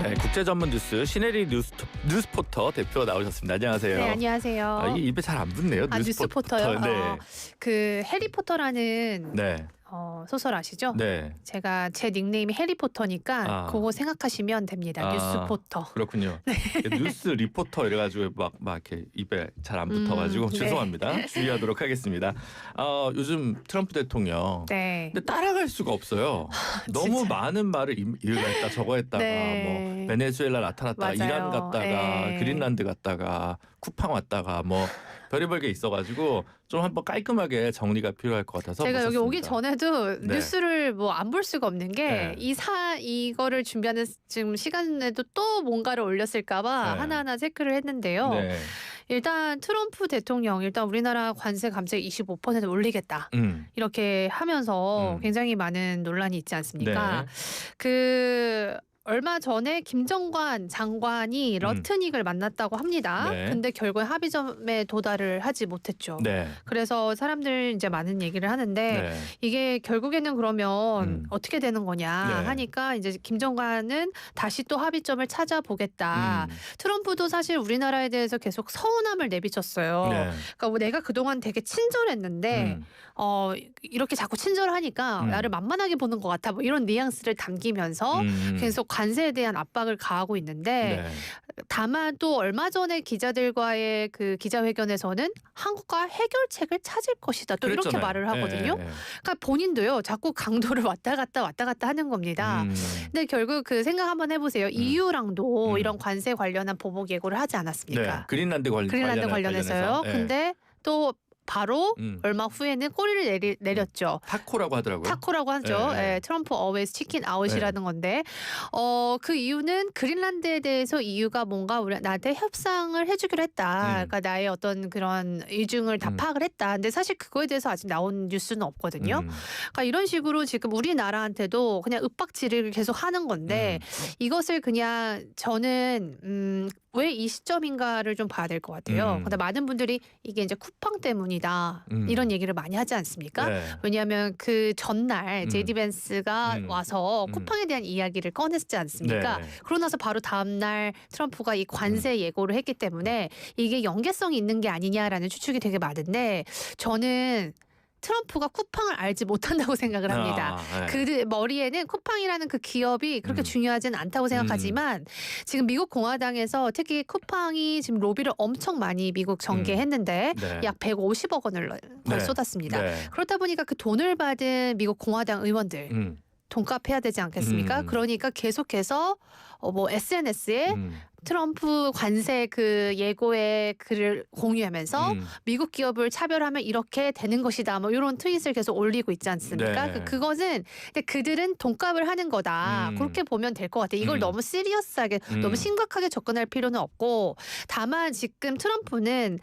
네, 국제 전문 뉴스 시네리 뉴스포터 대표 나오셨습니다. 안녕하세요. 네, 안녕하세요. 이 입에 잘 안 붙네요. 뉴스포터요? 네. 그 해리포터라는 네. 소설 아시죠? 네. 제가 제 닉네임이 해리포터니까 그거 생각하시면 됩니다. 뉴스포터. 그렇군요. 네. 뉴스 리포터 이래가지고 막 이렇게 입에 잘 안 붙어가지고 죄송합니다. 네. 주의하도록 하겠습니다. 요즘 트럼프 대통령. 네. 근데 따라갈 수가 없어요. 너무 많은 말을 이거 했다 저거 했다가 네. 뭐 베네수엘라 나타났다가 맞아요. 이란 갔다가 네. 그린란드 갔다가 쿠팡 왔다가 뭐 별의별 게 있어가지고 좀 한번 깔끔하게 정리가 필요할 것 같아서 제가 여기 모셨습니다. 오기 전에도 네. 뉴스를 뭐 안 볼 수가 없는 게 네. 이거를 준비하는 지금 시간에도 또 뭔가를 올렸을까봐 네. 하나하나 체크를 했는데요. 네. 일단 트럼프 대통령 일단 우리나라 관세 감세 25% 올리겠다. 이렇게 하면서 굉장히 많은 논란이 있지 않습니까? 네. 그 얼마 전에 김정관 장관이 러트닉을 만났다고 합니다. 네. 근데 결국에 합의점에 도달을 하지 못했죠. 네. 그래서 사람들 이제 많은 얘기를 하는데 네. 이게 결국에는 그러면 어떻게 되는 거냐 네. 하니까 이제 김정관은 다시 또 합의점을 찾아보겠다. 트럼프도 사실 우리나라에 대해서 계속 서운함을 내비쳤어요. 네. 그러니까 뭐 내가 그동안 되게 친절했는데 이렇게 자꾸 친절하니까 나를 만만하게 보는 것 같아. 뭐 이런 뉘앙스를 담기면서 계속 관세에 대한 압박을 가하고 있는데 네. 다만 또 얼마 전에 기자들과의 그 기자회견에서는 한국과 해결책을 찾을 것이다. 또 이렇게 그랬잖아요. 말을 하거든요. 네. 그러니까 본인도요. 자꾸 강도를 왔다 갔다 하는 겁니다. 근데 결국 그 생각 한번 해보세요. EU랑도 이런 관세 관련한 보복 예고를 하지 않았습니까? 네. 그린란드 관련해서요. 네. 근데 또 바로 얼마 후에는 꼬리를 내렸죠. 타코라고 하더라고요. 타코라고 하죠. 네. 트럼프 always chicken out이라는 건데 그 이유는 그린란드에 대해서 EU가 뭔가 나한테 협상을 해주기로 했다. 그러니까 나의 어떤 그런 이중을 다 파악을 했다. 근데 사실 그거에 대해서 아직 나온 뉴스는 없거든요. 그러니까 이런 식으로 지금 우리나라한테도 그냥 윽박지르기를 계속 하는 건데 이것을 그냥 저는 왜 이 시점인가를 좀 봐야 될 것 같아요. 근데 많은 분들이 이게 이제 쿠팡 때문이다 이런 얘기를 많이 하지 않습니까? 네. 왜냐하면 그 전날 제디 벤스가 와서 쿠팡에 대한 이야기를 꺼냈지 않습니까? 네. 그러고 나서 바로 다음 날 트럼프가 이 관세 예고를 했기 때문에 이게 연계성이 있는 게 아니냐라는 추측이 되게 많은데 저는 트럼프가 쿠팡을 알지 못한다고 생각을 합니다. 네. 그 머리에는 쿠팡이라는 그 기업이 그렇게 중요하지는 않다고 생각하지만 지금 미국 공화당에서 특히 쿠팡이 지금 로비를 엄청 많이 미국 정계했는데 네. 약 150억 원을 거의 쏟았습니다. 네. 그렇다 보니까 그 돈을 받은 미국 공화당 의원들 돈값 해야 되지 않겠습니까? 그러니까 계속해서 뭐 SNS에 트럼프 관세 그 예고의 글을 공유하면서 미국 기업을 차별하면 이렇게 되는 것이다. 뭐 이런 트윗을 계속 올리고 있지 않습니까? 네. 그것은 근데 그들은 돈값을 하는 거다. 그렇게 보면 될 것 같아요. 이걸 너무 시리어스하게 너무 심각하게 접근할 필요는 없고 다만 지금 트럼프는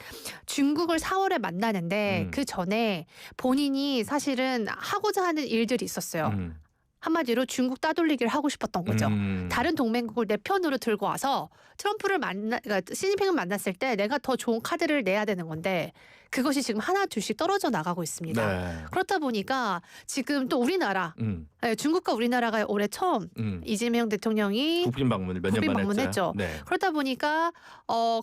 중국을 4월에 만나는데 그 전에 본인이 사실은 하고자 하는 일들이 있었어요. 한마디로 중국 따돌리기를 하고 싶었던 거죠. 다른 동맹국을 내 편으로 들고 와서 트럼프를 그러니까 시진핑을 만났을 때 내가 더 좋은 카드를 내야 되는 건데 그것이 지금 하나 둘씩 떨어져 나가고 있습니다. 네. 그렇다 보니까 지금 또 우리나라 중국과 우리나라가 올해 처음 이재명 대통령이 국빈 방문을 몇 년 만에 방문했죠. 네. 그러다 보니까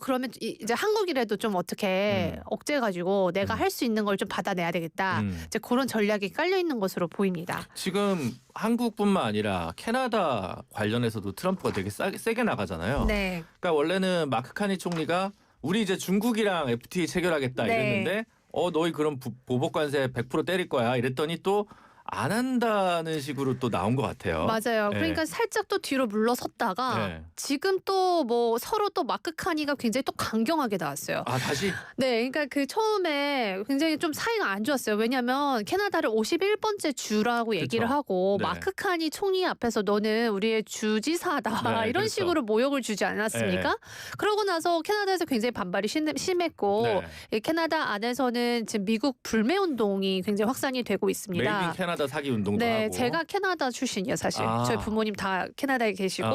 그러면 이제 한국이라도 좀 어떻게 억제가지고 내가 할 수 있는 걸 좀 받아내야 되겠다. 이제 그런 전략이 깔려 있는 것으로 보입니다. 지금 한국뿐만 아니라 캐나다 관련해서도 트럼프가 되게 세게 나가잖아요. 네. 그러니까 원래는 마크 카니 총리가 우리 이제 중국이랑 FTA 체결하겠다 네. 이랬는데 너희 그럼 보복 관세 100% 때릴 거야 이랬더니 또 안 한다는 식으로 또 나온 것 같아요. 맞아요. 네. 그러니까 살짝 또 뒤로 물러섰다가 네. 지금 또 뭐 서로 또 마크 카니가 굉장히 또 강경하게 나왔어요. 아 다시? 네, 그러니까 그 처음에 굉장히 좀 사이가 안 좋았어요. 왜냐하면 캐나다를 51번째 주라고 얘기를 하고 네. 마크 카니 총리 앞에서 너는 우리의 주지사다 네, 이런 그렇죠. 식으로 모욕을 주지 않았습니까? 네. 그러고 나서 캐나다에서 굉장히 반발이 심했고 네. 이 캐나다 안에서는 지금 미국 불매 운동이 굉장히 확산이 되고 있습니다. 메이드 인 캐나다 사기 운동도 네, 하고. 제가 캐나다 출신이에요, 사실. 저희 부모님 다 캐나다에 계시고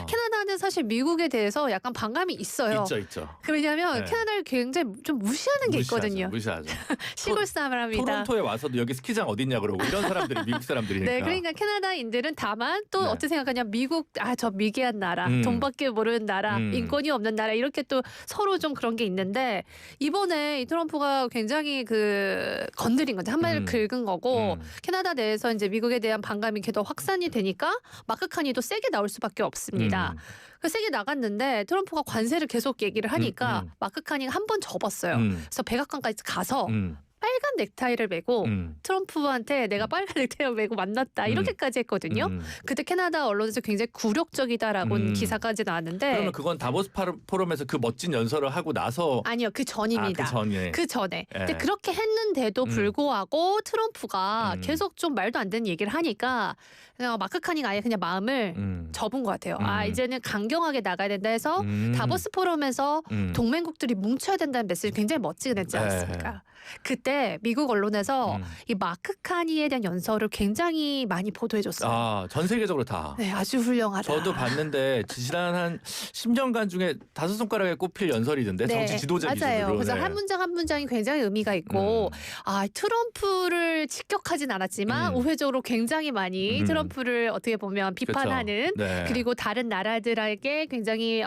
캐나다는 캐나다는 사실 미국에 대해서 약간 반감이 있어요. 있죠. 왜냐하면 네. 캐나다를 굉장히 좀 무시하는 게 있거든요. 무시하죠. 시골 사람이다. 토론토에 와서도 여기 스키장 어딨냐 그러고 이런 사람들이 미국 사람들이니까. 네, 그러니까 캐나다인들은 다만 또 네. 어떻게 생각하냐, 미국 저 미개한 나라, 돈밖에 모르는 나라, 인권이 없는 나라 이렇게 또 서로 좀 그런 게 있는데 이번에 이 트럼프가 굉장히 건드린 거죠. 한마디로 긁은 거고 캐나다 내에서 이제 미국에 대한 반감이 더 확산이 되니까 마크 카니도 세게 나올 수밖에 없습니다. 세게 나갔는데 트럼프가 관세를 계속 얘기를 하니까 마크 카니가 한 번 접었어요. 그래서 백악관까지 가서 빨간 넥타이를 메고 트럼프한테 내가 빨간 넥타이를 메고 만났다 이렇게까지 했거든요. 그때 캐나다 언론에서 굉장히 굴욕적이다라고 기사까지 나왔는데 그러면 그건 다보스 포럼에서 그 멋진 연설을 하고 나서 아니요, 그 전입니다. 그 전에. 근데 그렇게 했는데도 불구하고 트럼프가 계속 좀 말도 안 되는 얘기를 하니까 그냥 마크 카니가 아예 그냥 마음을 접은 것 같아요. 이제는 강경하게 나가야 된다 해서 다보스 포럼에서 동맹국들이 뭉쳐야 된다는 메시지 굉장히 멋지게 냈지 않습니까? 그때 미국 언론에서 이 마크 카니에 대한 연설을 굉장히 많이 보도해줬어요. 전 세계적으로 다. 네, 아주 훌륭하다. 저도 봤는데 지난 한 10년간 중에 5손가락에 꼽힐 연설이던데. 네, 정치 지도자 맞아요. 기준으로. 그래서 한 문장 한 문장이 굉장히 의미가 있고 트럼프를 직격하진 않았지만 우회적으로 굉장히 많이 트럼프를 어떻게 보면 비판하는 네. 그리고 다른 나라들에게 굉장히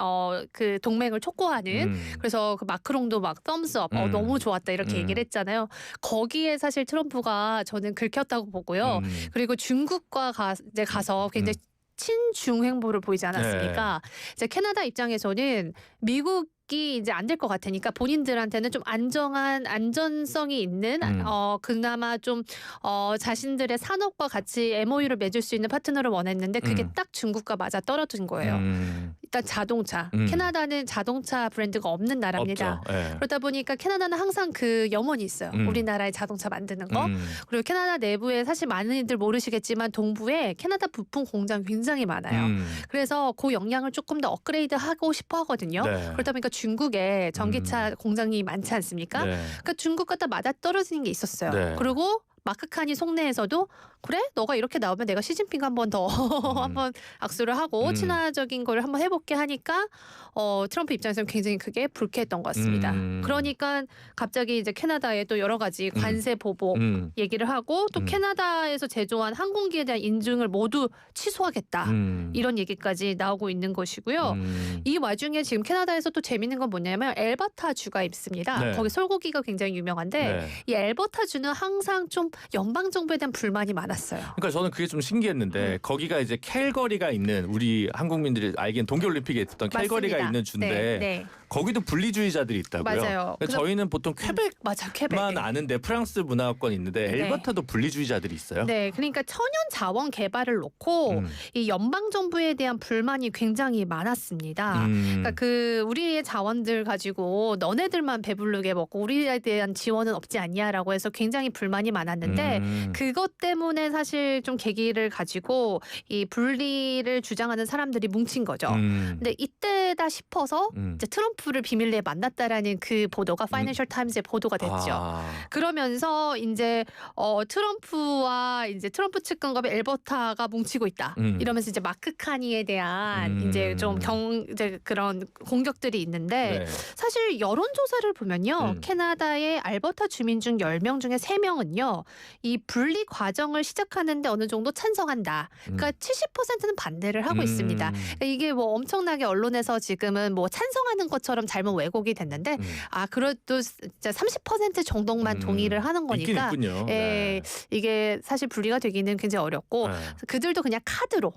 그 동맹을 촉구하는 그래서 그 마크롱도 막 덤스업 너무 좋았다 이렇게 얘기를 했잖아요. 거기에 사실 트럼프가 저는 긁혔다고 보고요. 그리고 중국과 이제 가서 굉장히 친중 행보를 보이지 않았습니까? 이제 캐나다 입장에서는 미국이 이제 안 될 것 같으니까 본인들한테는 좀 안전성이 있는 그나마 좀 자신들의 산업과 같이 MOU를 맺을 수 있는 파트너를 원했는데 그게 딱 중국과 맞아 떨어진 거예요. 일단 자동차. 캐나다는 자동차 브랜드가 없는 나라입니다. 그러다 보니까 캐나다는 항상 그 염원이 있어요. 우리나라의 자동차 만드는 거. 그리고 캐나다 내부에 사실 많은 이들 모르시겠지만 동부에 캐나다 부품 공장 굉장히 많아요. 그래서 그 역량을 조금 더 업그레이드하고 싶어 하거든요. 그러다 보니까 중국에 전기차 공장이 많지 않습니까? 그러니까 중국과 딱 맞아 떨어지는 게 있었어요. 그리고 마크 카니 속내에서도 그래? 너가 이렇게 나오면 내가 시진핑과 한 번 더 한번 악수를 하고 친화적인 걸 한번 해볼게 하니까 트럼프 입장에서는 굉장히 크게 불쾌했던 것 같습니다. 그러니까 갑자기 이제 캐나다에 또 여러 가지 관세 보복 얘기를 하고 또 캐나다에서 제조한 항공기에 대한 인증을 모두 취소하겠다. 이런 얘기까지 나오고 있는 것이고요. 이 와중에 지금 캐나다에서 또 재밌는 건 뭐냐면 엘버타 주가 있습니다. 거기 솔고기가 굉장히 유명한데 이 엘버타 주는 항상 좀 연방 정부에 대한 불만이 많았어요. 그러니까 저는 그게 좀 신기했는데 거기가 이제 캘거리가 있는 우리 한국민들이 알기엔 동계올림픽에 있었던 캘거리가 있는 주인데 거기도 분리주의자들이 있다고요. 맞아요. 저희는 보통 퀘벡만 아는데 프랑스 문화권이 있는데 엘버타도 분리주의자들이 있어요. 네, 그러니까 천연 자원 개발을 놓고 이 연방 정부에 대한 불만이 굉장히 많았습니다. 그러니까 우리의 자원들 가지고 너네들만 배부르게 먹고 우리에 대한 지원은 없지 않냐라고 해서 굉장히 불만이 많았는데 그것 때문에 사실 좀 계기를 가지고 이 분리를 주장하는 사람들이 뭉친 거죠. 근데 이때다 싶어서 이제 트럼프를 비밀리에 만났다라는 그 보도가 파이낸셜 타임즈에 보도가 됐죠. 그러면서 이제 트럼프와 이제 트럼프 측근과 엘버타가 뭉치고 있다. 이러면서 이제 마크 카니에 대한 이제 좀 이제 그런 공격들이 있는데 사실 여론조사를 보면요. 캐나다의 알버타 주민 중 10명 중에 3명은요. 이 분리 과정을 시작하는데 어느 정도 찬성한다. 그러니까 70%는 반대를 하고 있습니다. 그러니까 이게 뭐 엄청나게 언론에서 지금은 뭐 찬성하는 것처럼 잘못 왜곡이 됐는데 그래도 진짜 30% 정도만 동의를 하는 거니까 있군요. 이게 사실 분리가 되기는 굉장히 어렵고 그들도 그냥 카드로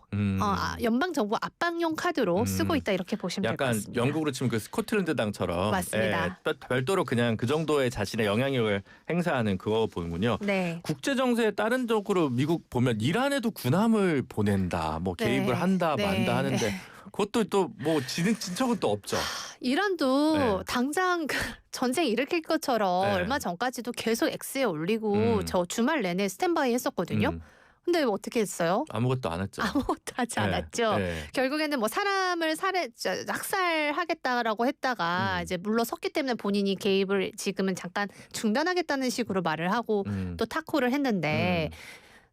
연방 정부 압박용 카드로 쓰고 있다 이렇게 보시면 될 것 약간 같습니다. 영국으로 치면 그 스코틀랜드 당처럼 맞습니다. 별도로 그냥 그 정도의 자신의 영향력을 행사하는 그거 보는군요. 국제 정세에 따른 쪽으로 미국 보면 이란에도 군함을 보낸다, 뭐 개입을 한다, 만다 하는데 그것도 또 뭐 진척은 또 없죠. 이란도 당장 전쟁 일으킬 것처럼 얼마 전까지도 계속 X에 올리고 저 주말 내내 스탠바이 했었거든요. 근데 어떻게 했어요? 아무것도 안 했죠. 아무것도 하지 않았죠. 결국에는 뭐 사람을 학살하겠다라고 했다가 이제 물러섰기 때문에 본인이 개입을 지금은 잠깐 중단하겠다는 식으로 말을 하고 또 타코를 했는데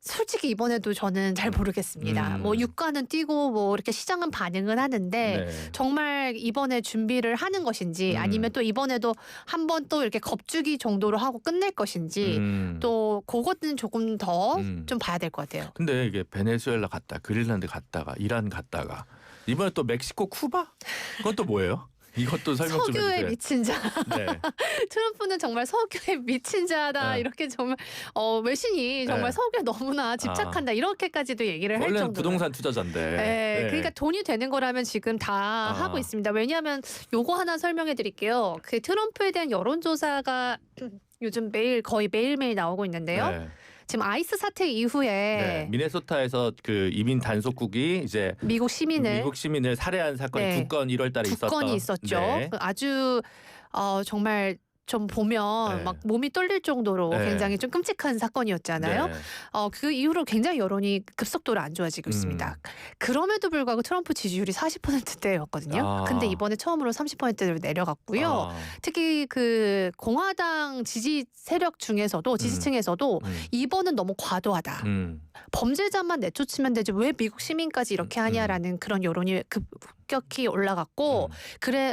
솔직히 이번에도 저는 잘 모르겠습니다. 뭐 유가는 뛰고 뭐 이렇게 시장은 반응은 하는데 네. 정말 이번에 준비를 하는 것인지 아니면 또 이번에도 한번 또 이렇게 겁주기 정도로 하고 끝낼 것인지 또 그것은 조금 더 좀 봐야 될 것 같아요. 근데 이게 베네수엘라 갔다, 그린란드 갔다가, 이란 갔다가 이번에 또 멕시코, 쿠바? 그건 또 뭐예요? 이것도 설명 좀 해주세요. 석유에 미친 자. 네. 트럼프는 정말 석유에 미친 자다. 네. 이렇게 정말 외신이 정말 네. 석유에 너무나 집착한다. 이렇게까지도 얘기를 할 원래는 정도로. 부동산 투자자인데. 네. 그러니까 돈이 되는 거라면 지금 다 하고 있습니다. 왜냐하면 요거 하나 설명해 드릴게요. 그 트럼프에 대한 여론조사가 요즘 거의 매일매일 나오고 있는데요. 네. 지금 아이스 사태 이후에 네. 미네소타에서 그 이민 단속국이 이제 미국 시민을 살해한 사건이 네. 2건 1월달에 두 건이 있었죠. 네. 아주 정말 좀 보면 네. 막 몸이 떨릴 정도로 네. 굉장히 좀 끔찍한 사건이었잖아요. 네. 그 이후로 굉장히 여론이 급속도로 안 좋아지고 있습니다. 그럼에도 불구하고 트럼프 지지율이 40%대였거든요. 근데 이번에 처음으로 30%로 내려갔고요. 특히 그 공화당 지지 세력 중에서도 지지층에서도 이번은 너무 과도하다. 범죄자만 내쫓으면 되지 왜 미국 시민까지 이렇게 하냐라는 그런 여론이 급격히 올라갔고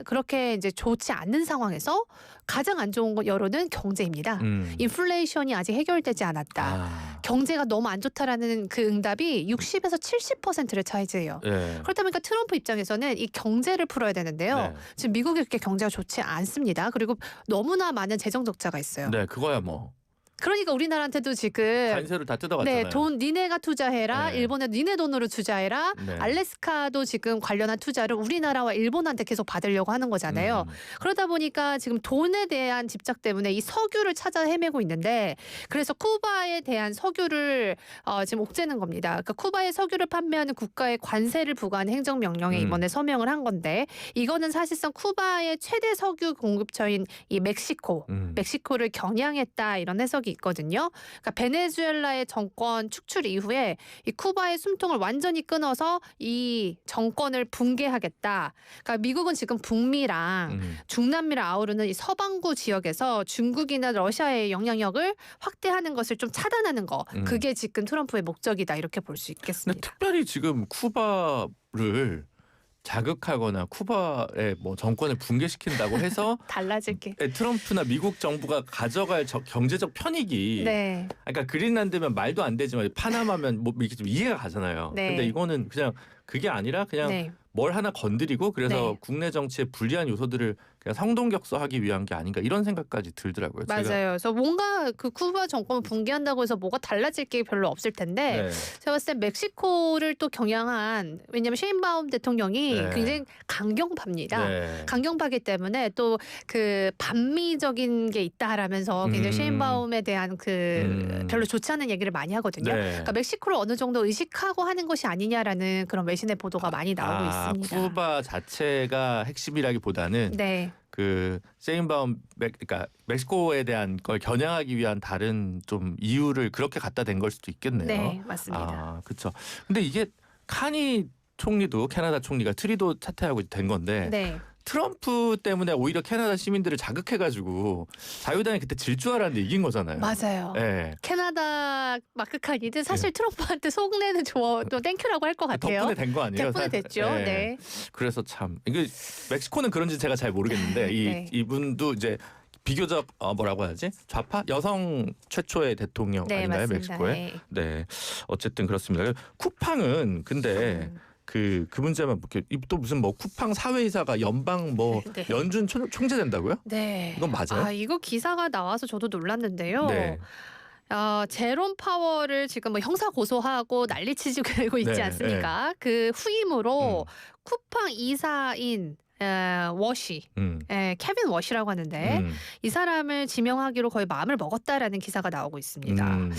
그렇게 이제 좋지 않는 상황에서 가장 안 좋은 여론은 경제입니다. 인플레이션이 아직 해결되지 않았다. 경제가 너무 안 좋다라는 그 응답이 60에서 70%를 차지해요. 네. 그렇다 보니까 트럼프 입장에서는 이 경제를 풀어야 되는데요. 네. 지금 미국이 그렇게 경제가 좋지 않습니다. 그리고 너무나 많은 재정 적자가 있어요. 네, 그거야 뭐. 그러니까 우리나라한테도 지금 관세를 다 뜯어갔잖아요. 네, 돈 니네가 투자해라. 네. 일본에 니네 돈으로 투자해라. 네. 알래스카도 지금 관련한 투자를 우리나라와 일본한테 계속 받으려고 하는 거잖아요. 그러다 보니까 지금 돈에 대한 집착 때문에 이 석유를 찾아 헤매고 있는데 그래서 쿠바에 대한 석유를 지금 옥죄는 겁니다. 그러니까 쿠바에 석유를 판매하는 국가에 관세를 부과하는 행정명령에 이번에 서명을 한 건데 이거는 사실상 쿠바의 최대 석유 공급처인 이 멕시코를 겨냥했다 이런 해석이 있거든요. 그러니까 베네수엘라의 정권 축출 이후에 이 쿠바의 숨통을 완전히 끊어서 이 정권을 붕괴하겠다. 그러니까 미국은 지금 북미랑 중남미를 아우르는 이 서반구 지역에서 중국이나 러시아의 영향력을 확대하는 것을 좀 차단하는 거. 그게 지금 트럼프의 목적이다 이렇게 볼 수 있겠습니다. 특별히 지금 쿠바를 자극하거나 쿠바의 뭐 정권을 붕괴시킨다고 해서 달라질 게 트럼프나 미국 정부가 가져갈 경제적 편익이 네. 그러니까 그린란드면 말도 안 되지만 파나마면 뭐 이게 좀 이해가 가잖아요. 네. 근데 이거는 그냥 그게 아니라 그냥 네. 뭘 하나 건드리고 그래서 네. 국내 정치에 불리한 요소들을 그냥 성동격서하기 위한 게 아닌가 이런 생각까지 들더라고요. 맞아요. 그래서 뭔가 그 쿠바 정권을 붕괴한다고 해서 뭐가 달라질 게 별로 없을 텐데 네. 제가 봤을 때 멕시코를 또 겨냥한 왜냐하면 셰인바움 대통령이 네. 굉장히 강경파입니다. 네. 강경파기 때문에 또 그 반미적인 게 있다라면서 굉장히 셰인바움에 대한 그 별로 좋지 않은 얘기를 많이 하거든요. 네. 그러니까 멕시코를 어느 정도 의식하고 하는 것이 아니냐라는 그런 외신의 보도가 많이 나오고 있습니다. 쿠바 자체가 핵심이라기보다는 네. 그 셰인바움 그러니까 멕시코에 대한 걸 겨냥하기 위한 다른 좀 이유를 그렇게 갖다 댄 걸 수도 있겠네요. 네, 맞습니다. 그렇죠. 근데 이게 카니 총리도 캐나다 총리가 트리도 사퇴하고 된 건데 네. 트럼프 때문에 오히려 캐나다 시민들을 자극해가지고 자유당이 그때 질 줄 알았는데 이긴 거잖아요. 맞아요. 네. 캐나다 마크 카니는 사실 트럼프한테 속내는 또 땡큐라고 할 것 같아요. 덕분에 된 거 아니에요? 덕분에 됐죠. 네. 네. 그래서 참 이게 멕시코는 그런지 제가 잘 모르겠는데 네. 이분도 이제 비교적 뭐라고 해야지 좌파 여성 최초의 대통령 네, 아닌가요 맞습니다. 멕시코에? 네. 네, 어쨌든 그렇습니다. 쿠팡은 근데 그 문제만 볼게요. 또 무슨 뭐 쿠팡 사회이사가 연방 뭐 네. 연준 총재 된다고요? 네. 이건 맞아요? 이거 기사가 나와서 저도 놀랐는데요. 네. 제롬 파월을 지금 뭐 형사 고소하고 난리치고 있지 네, 않습니까? 그 후임으로 쿠팡 이사인 워시, 케빈 워시라고 하는데 이 사람을 지명하기로 거의 마음을 먹었다라는 기사가 나오고 있습니다.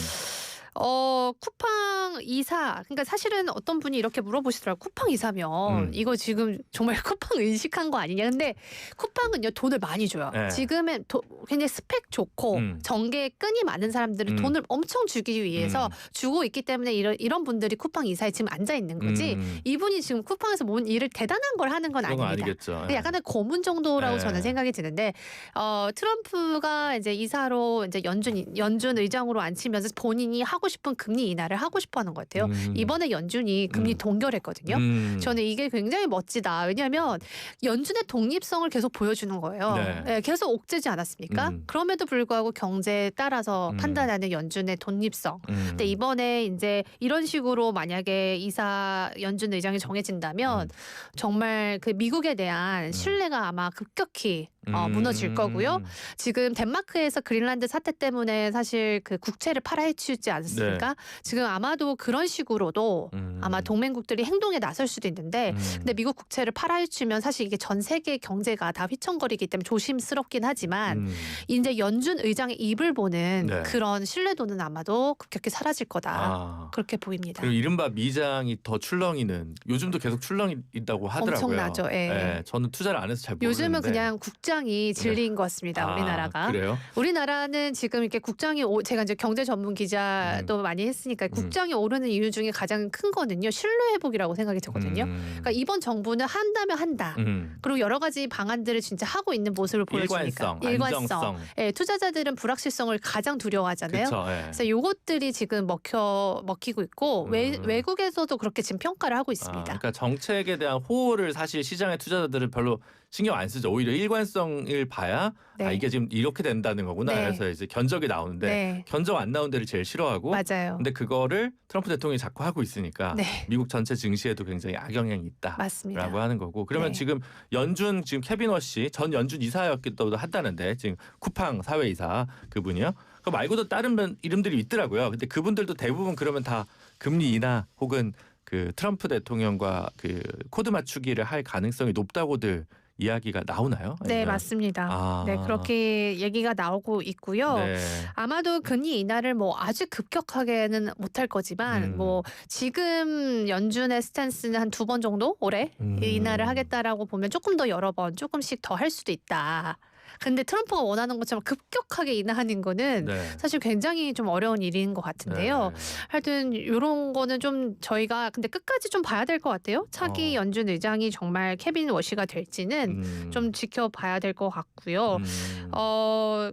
쿠팡 이사, 그러니까 사실은 어떤 분이 이렇게 물어보시더라고요. 쿠팡 이사면 이거 지금 정말 쿠팡 의식한 거 아니냐. 근데 쿠팡은요 돈을 많이 줘요. 네. 지금은 굉장히 스펙 좋고 정계에 끈이 많은 사람들은 돈을 엄청 주기 위해서 주고 있기 때문에 이런 분들이 쿠팡 이사에 지금 앉아 있는 거지. 이분이 지금 쿠팡에서 뭔 일을 대단한 걸 하는 건 아닙니다. 아니겠죠. 약간의 고문 정도라고 네. 저는 생각이 드는데 트럼프가 이제 이사로 이제 연준 의장으로 앉히면서 본인이 하고 하고 싶은 금리 인하를 하고 싶어하는 것 같아요. 이번에 연준이 금리 동결했거든요. 저는 이게 굉장히 멋지다. 왜냐하면 연준의 독립성을 계속 보여주는 거예요. 네. 네, 계속 옥죄지 않았습니까? 그럼에도 불구하고 경제에 따라서 판단하는 연준의 독립성. 근데 이번에 이제 이런 식으로 만약에 연준 의장이 정해진다면 정말 그 미국에 대한 신뢰가 아마 급격히 무너질 거고요. 지금 덴마크에서 그린란드 사태 때문에 사실 그 국채를 팔아헤치지 않습니까? 네. 지금 아마도 그런 식으로도 아마 동맹국들이 행동에 나설 수도 있는데 근데 미국 국채를 팔아헤치면 사실 이게 전 세계 경제가 다 휘청거리기 때문에 조심스럽긴 하지만 이제 연준 의장의 입을 보는 네. 그런 신뢰도는 아마도 급격히 사라질 거다. 그렇게 보입니다. 그리고 이른바 미장이 더 출렁이는 요즘도 계속 출렁이 있다고 하더라고요. 엄청나죠. 예. 네, 저는 투자를 안 해서 잘 모르는데 요즘은 그냥 국장이 진리인 것 같습니다. 우리나라가. 그래요? 우리나라는 지금 이렇게 국장이 제가 이제 경제 전문 기자도 많이 했으니까 국장이 오르는 이유 중에 가장 큰 거는요. 신뢰 회복이라고 생각이 들거든요. 그러니까 이번 정부는 한다면 한다. 그리고 여러 가지 방안들을 진짜 하고 있는 모습을 보여주니까. 일관성. 예, 투자자들은 불확실성을 가장 두려워하잖아요. 그쵸, 예. 그래서 요것들이 지금 먹히고 있고 외국에서도 그렇게 지금 평가를 하고 있습니다. 그러니까 정책에 대한 호호를 사실 시장의 투자자들은 별로 신경 안 쓰죠. 오히려 일관성을 봐야 네. 이게 지금 이렇게 된다는 거구나. 네. 그래서 이제 견적이 나오는데 네. 견적 안 나온 데를 제일 싫어하고. 맞아요. 근데 그거를 트럼프 대통령이 자꾸 하고 있으니까 네. 미국 전체 증시에도 굉장히 악영향이 있다. 맞습니다. 라고 하는 거고. 그러면 네. 지금 연준 지금 케빈 워시 전 연준 이사였기도 한다는데 지금 쿠팡 사회이사 그분이요. 그 말고도 다른 이름들이 있더라고요. 근데 그분들도 대부분 그러면 다 금리 인하 혹은 그 트럼프 대통령과 그 코드 맞추기를 할 가능성이 높다고들 이야기가 나오나요? 네, 아니면? 맞습니다. 네, 그렇게 얘기가 나오고 있고요. 네. 아마도 금리 인하를 뭐 아주 급격하게는 못할 거지만 뭐 지금 연준의 스탠스는 한 2번 정도 올해 인하를 하겠다라고 보면 조금 더 여러 번 조금씩 더 할 수도 있다. 근데 트럼프가 원하는 것처럼 급격하게 인하하는 거는 네. 사실 굉장히 좀 어려운 일인 것 같은데요. 네. 하여튼 이런 거는 좀 저희가 근데 끝까지 좀 봐야 될 것 같아요. 차기 연준 의장이 정말 케빈 워시가 될지는 좀 지켜봐야 될 것 같고요.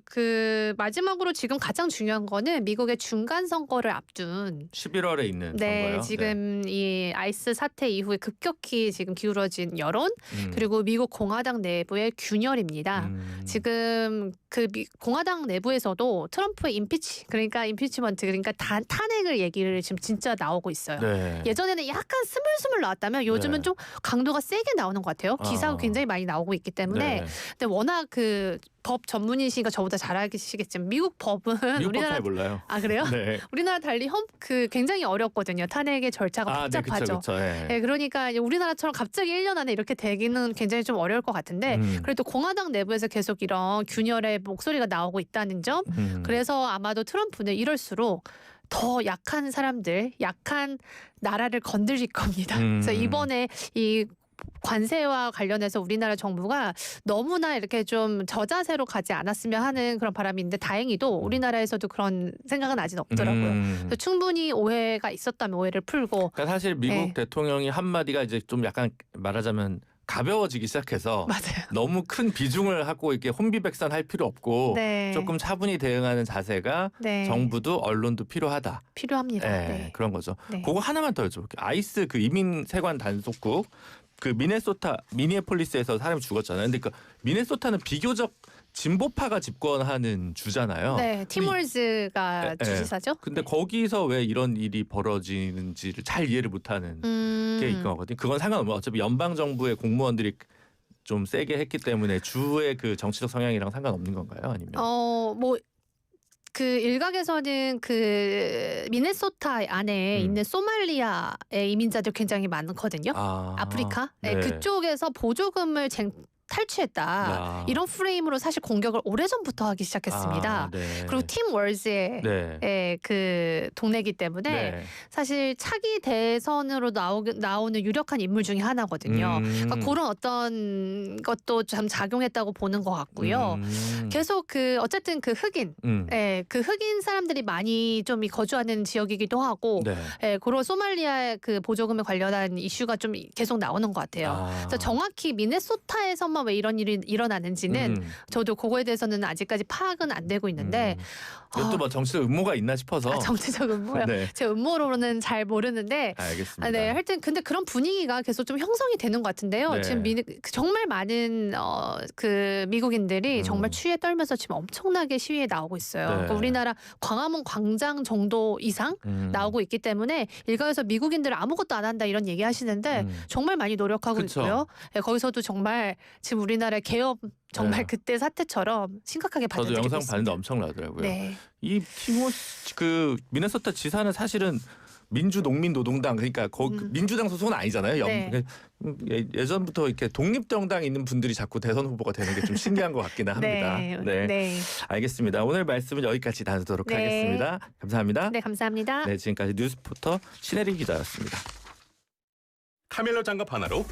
그 마지막으로 지금 가장 중요한 거는 미국의 중간 선거를 앞둔 11월에 있는 네, 선거요. 지금 이 아이스 사태 이후에 급격히 지금 기울어진 여론 그리고 미국 공화당 내부의 균열입니다. 지금 그 공화당 내부에서도 트럼프의 임피치먼트 그러니까 탄핵을 얘기를 지금 진짜 나오고 있어요. 네. 예전에는 약간 스물스물 나왔다면 요즘은 네. 좀 강도가 세게 나오는 것 같아요. 기사가 굉장히 많이 나오고 있기 때문에. 네. 근데 워낙 그 법 전문이시니까 저보다 잘 알시겠지만 미국 법은 미국 우리나라 잘 몰라요. 아 그래요? 네. 우리나라 달리 굉장히 어렵거든요. 탄핵의 절차가 복잡하죠. 네, 그쵸. 네. 네, 그러니까 우리나라처럼 갑자기 1년 안에 이렇게 되기는 굉장히 좀 어려울 것 같은데 그래도 공화당 내부에서 계속 이런 균열의 목소리가 나오고 있다는 점. 그래서 아마도 트럼프는 이럴수록 더 약한 사람들, 약한 나라를 건드릴 겁니다. 그래서 이번에 이 관세와 관련해서 우리나라 정부가 너무나 이렇게 좀 저자세로 가지 않았으면 하는 그런 바람이 있는데 다행히도 우리나라에서도 그런 생각은 아직 없더라고요. 그래서 충분히 오해가 있었다면 오해를 풀고. 그러니까 사실 미국 대통령이 한마디가 이제 좀 약간 말하자면 가벼워지기 시작해서 맞아요. 너무 큰 비중을 하고 이렇게 혼비백산할 필요 없고 네. 조금 차분히 대응하는 자세가 네. 정부도 언론도 필요하다. 필요합니다. 네, 네. 그런 거죠. 네. 그거 하나만 더 여쭤볼게요. 아이스 그 이민 세관 단속국 그 미니애폴리스에서 사람이 죽었잖아요. 근데 그 미네소타는 비교적 진보파가 집권하는 주잖아요. 네, 팀 월즈가 주지사죠. 근데 거기서 왜 이런 일이 벌어지는지를 잘 이해를 못하는 게 있거든요. 그건 상관없어요. 어차피 연방 정부의 공무원들이 좀 세게 했기 때문에 주의 그 정치적 성향이랑 상관없는 건가요? 아니면 뭐 그 일각에서는 그 미네소타 안에 있는 소말리아의 이민자들 굉장히 많거든요. 아프리카. 네. 그쪽에서 보조금을 탈취했다. 이런 프레임으로 사실 공격을 오래전부터 하기 시작했습니다. 네. 그리고 팀 월즈의 그 동네이기 때문에 사실 차기 대선으로 나오는 유력한 인물 중에 하나거든요. 그러니까 그런 어떤 것도 참 작용했다고 보는 것 같고요. 계속 그 어쨌든 그 흑인, 그 흑인 사람들이 많이 좀 거주하는 지역이기도 하고, 그런 소말리아 그 보조금에 관련한 이슈가 좀 계속 나오는 것 같아요. 그래서 정확히 미네소타에서만 하필이면 왜 이런 일이 일어나는지는 저도 그거에 대해서는 아직까지 파악은 안 되고 있는데 이것도 뭐 정치적 음모가 있나 싶어서. 정치적 음모요? 네. 제 음모로는 잘 모르는데. 알겠습니다. 네, 하여튼 근데 그런 분위기가 계속 좀 형성이 되는 것 같은데요. 네. 지금 정말 많은 그 미국인들이 정말 추위에 떨면서 지금 엄청나게 시위에 나오고 있어요. 네. 그러니까 우리나라 광화문 광장 정도 이상 나오고 있기 때문에 일각에서 미국인들 아무것도 안 한다 이런 얘기 하시는데 정말 많이 노력하고 그쵸. 있고요. 네, 거기서도 정말 지금 우리나라의 개업 정말 네. 그때 사태처럼 심각하게 저도 받아들이고 영상 있습니다. 봤는데 엄청나더라고요. 네. 이 그 미네소타 지사는 사실은 민주농민노동당 그러니까 민주당 소속은 아니잖아요. 네. 예전부터 이렇게 독립정당에 있는 분들이 자꾸 대선 후보가 되는 게 좀 신기한 것 같기는 합니다. 네. 네. 알겠습니다. 오늘 말씀은 여기까지 나누도록 네. 하겠습니다. 감사합니다. 네, 감사합니다. 네, 지금까지 뉴스포터 신혜림 기자였습니다. 카멜로 장갑 하나로